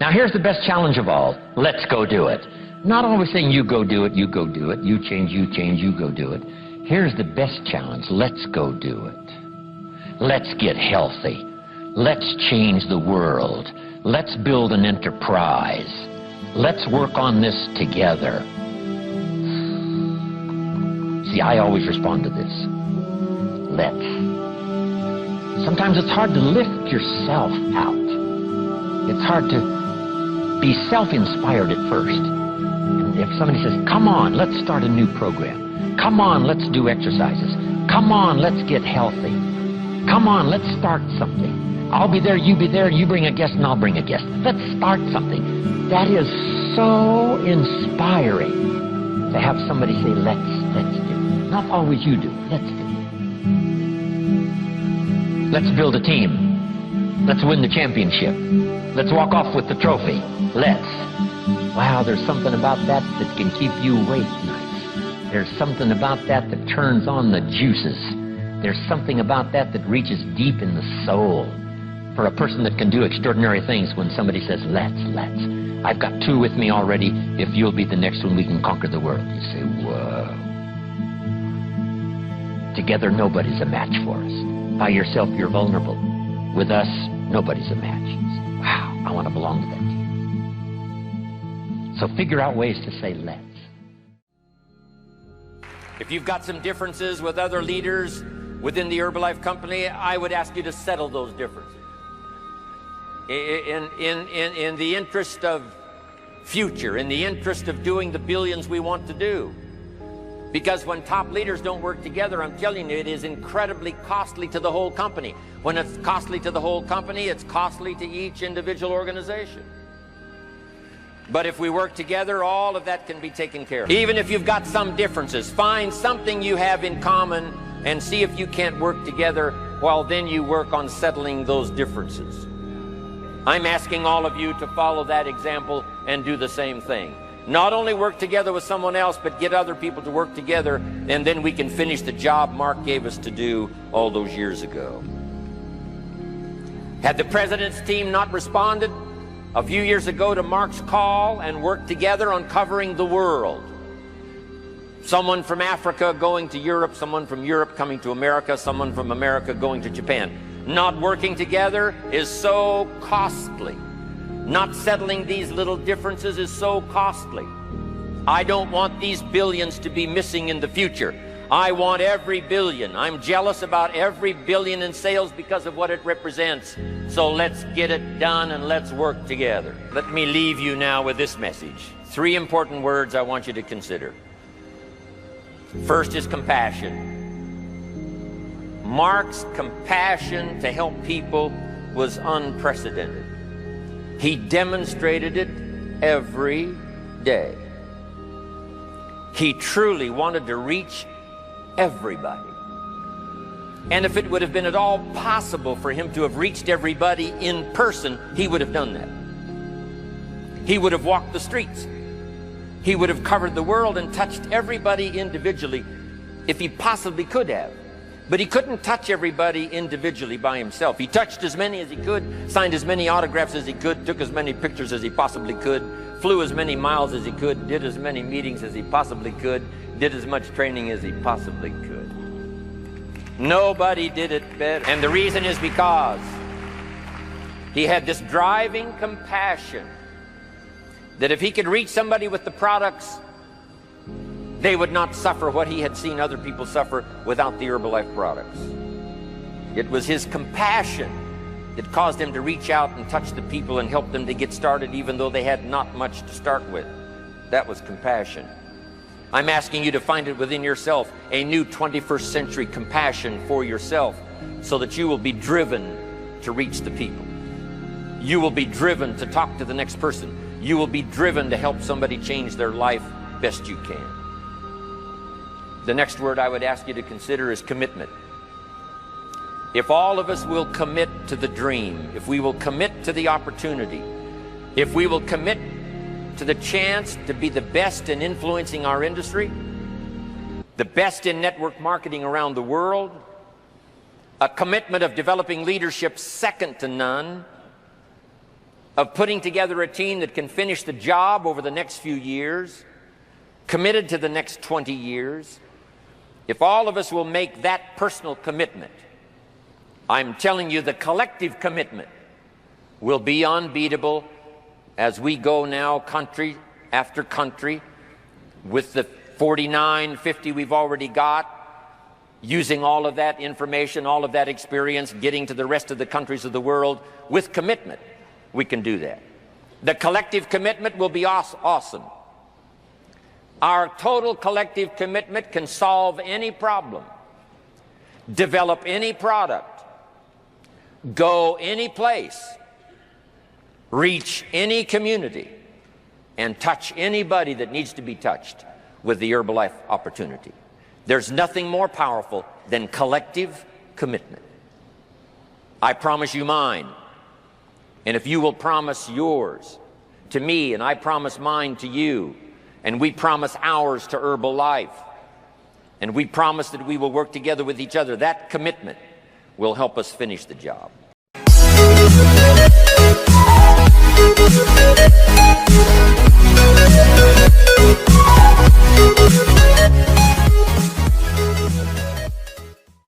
Now here's the best challenge of all. Let's go do it. Not always saying you go do it, you go do it, you change, you go do it. Here's the best challenge. Let's go do it. Let's get healthy. Let's change the world. Let's build an enterprise. Let's work on this together. See, I always respond to this. Let's. Sometimes it's hard to lift yourself out. It's hard to be self-inspired at first. And if somebody says, come on, let's start a new program. Come on, let's do exercises. Come on, let's get healthy. Come on, let's start something. I'll be there, you be there, you bring a guest and I'll bring a guest. Let's start something. That is so inspiring to have somebody say, let's do. Not always you do, let's do. Let's build a team. Let's win the championship. Let's walk off with the trophy. Let's. Wow, there's something about that that can keep you awake nights. There's something about that that turns on the juices. There's something about that that reaches deep in the soul. For a person that can do extraordinary things when somebody says, let's. I've got two with me already. If you'll be the next one, we can conquer the world. You say, whoa. Together, nobody's a match for us. By yourself, you're vulnerable. With us, nobody's a match. You say, wow, I want to belong to that team. So figure out ways to say, let's. If you've got some differences with other leaders within the Herbalife company, I would ask you to settle those differences. In the interest of future, in the interest of doing the billions we want to do. Because when top leaders don't work together, I'm telling you, it is incredibly costly to the whole company. When it's costly to the whole company, it's costly to each individual organization. But if we work together, all of that can be taken care of. Even if you've got some differences, find something you have in common and see if you can't work together, while then you work on settling those differences. I'm asking all of you to follow that example and do the same thing. Not only work together with someone else, but get other people to work together, and then we can finish the job Mark gave us to do all those years ago. Had the president's team not responded a few years ago to Mark's call and worked together on covering the world, someone from Africa going to Europe, someone from Europe coming to America, someone from America going to Japan, not working together is so costly. Not settling these little differences is so costly. I don't want these billions to be missing in the future. I want every billion. I'm jealous about every billion in sales because of what it represents. So let's get it done and let's work together. Let me leave you now with this message. 3 important words I want you to consider. First is compassion. Mark's compassion to help people was unprecedented. He demonstrated it every day. He truly wanted to reach everybody. And if it would have been at all possible for him to have reached everybody in person, he would have done that. He would have walked the streets. He would have covered the world and touched everybody individually if he possibly could have. But he couldn't touch everybody individually by himself. He touched as many as he could, signed as many autographs as he could, took as many pictures as he possibly could, flew as many miles as he could, did as many meetings as he possibly could, did as much training as he possibly could. Nobody did it better. And the reason is because he had this driving compassion that if he could reach somebody with the products, they would not suffer what he had seen other people suffer without the Herbalife products. It was his compassion that caused him to reach out and touch the people and help them to get started even though they had not much to start with. That was compassion. I'm asking you to find it within yourself, a new 21st century compassion for yourself, so that you will be driven to reach the people. You will be driven to talk to the next person. You will be driven to help somebody change their life best you can. The next word I would ask you to consider is commitment. If all of us will commit to the dream, if we will commit to the opportunity, if we will commit to the chance to be the best in influencing our industry, the best in network marketing around the world, a commitment of developing leadership second to none, of putting together a team that can finish the job over the next few years, committed to the next 20 years. If all of us will make that personal commitment, I'm telling you the collective commitment will be unbeatable as we go now country after country with the 49, 50 we've already got, using all of that information, all of that experience, getting to the rest of the countries of the world with commitment. We can do that. The collective commitment will be awesome. Our total collective commitment can solve any problem, develop any product, go any place, reach any community, and touch anybody that needs to be touched with the Herbalife opportunity. There's nothing more powerful than collective commitment. I promise you mine, and if you will promise yours to me, and I promise mine to you, and we promise ours to Herbalife, and we promise that we will work together with each other, that commitment will help us finish the job.